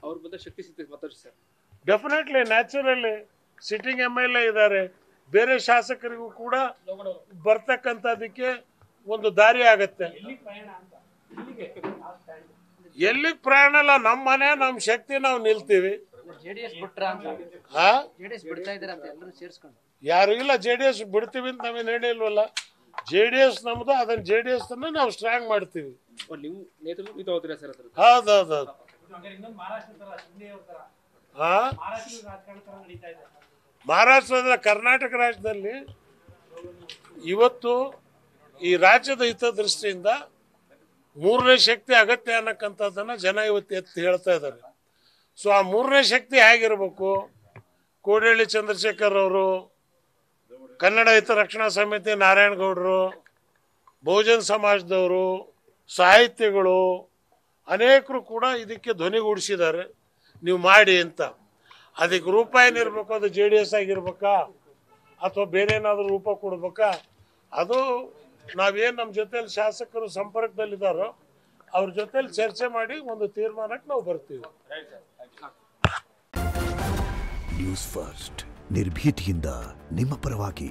ಅವ್ರ ಬಂದ ಶಕ್ತಿ ಸಿಗ್ತದೆ ಮಾತಾಡ್ಸಿ sir. Definitely naturally sitting MLA ಇದ್ದಾರೆ, ಬೇರೆ ಶಾಸಕರಿಗೂ ಕೂಡ ಬರ್ತಕ್ಕಂಥದಕ್ಕೆ ಒಂದು ದಾರಿ ಆಗತ್ತೆ. ಎಲ್ಲಿ ಪ್ರಯಾಣ ಇಲ್ಲ, ನಮ್ಮ ಮನೆ ನಮ್ಮ ಶಕ್ತಿ ನಾವು ನಿಲ್ತೀವಿ. ಯಾರು ಇಲ್ಲ JDS ಬಿಡ್ತೀವಿ ಅಂತ ನಾವೇನು ಹೇಳಿಲ್ವಲ್ಲ. JDS ನಮ್ದು, ಅದನ್ನ JDS ನಾವು ಸ್ಟ್ರಾಂಗ್ ಮಾಡ್ತೀವಿ. ಹೌದೌದು. ಮಹಾರಾಷ್ಟ್ರದ ಕರ್ನಾಟಕ ರಾಜ್ಯದಲ್ಲಿ ಇವತ್ತು ಈ ರಾಜ್ಯದ ಹಿತದೃಷ್ಟಿಯಿಂದ ಮೂರನೇ ಶಕ್ತಿ ಅಗತ್ಯ ಅನ್ನಕ್ಕಂಥದ್ದನ್ನು ಜನ ಇವತ್ತು ಎತ್ತಿ ಹೇಳ್ತಾ ಇದ್ದಾರೆ. ಸೊ ಆ ಮೂರನೇ ಶಕ್ತಿ ಹೇಗಿರ್ಬೇಕು? ಕೋಡಿಹಳ್ಳಿ ಚಂದ್ರಶೇಖರ್ ಅವರು, ಕನ್ನಡ ಹಿತರಕ್ಷಣಾ ಸಮಿತಿ ನಾರಾಯಣಗೌಡರು, ಬಹುಜನ ಸಮಾಜದವರು, ಸಾಹಿತ್ಯಗಳು ಅನೇಕರು ಕೂಡ ಇದಕ್ಕೆ ಧ್ವನಿಗೂಡಿಸಿದ್ದಾರೆ, ನೀವು ಮಾಡಿ ಅಂತ. ಅದಕ್ಕೆ ರೂಪ ಏನಿರ್ಬೇಕು? ಅದು JDS ಆಗಿರ್ಬೇಕಾ ಅಥವಾ ಬೇರೆ ಏನಾದರೂ ರೂಪ ಕೊಡ್ಬೇಕಾ? ಅದು ನಾವೇನು ನಮ್ಮ ಜೊತೆಲಿ ಶಾಸಕರು ಸಂಪರ್ಕದಲ್ಲಿದ್ದಾರೋ ಅವ್ರ ಜೊತೆಲಿ ಚರ್ಚೆ ಮಾಡಿ ಒಂದು ತೀರ್ಮಾನಕ್ಕೆ ನಾವು ಬರ್ತೀವಿ. ನ್ಯೂಸ್ ಫಸ್ಟ್ ನಿರ್ಭೀತಿಯಿಂದ ನಿಮ್ಮ ಪರವಾಗಿ.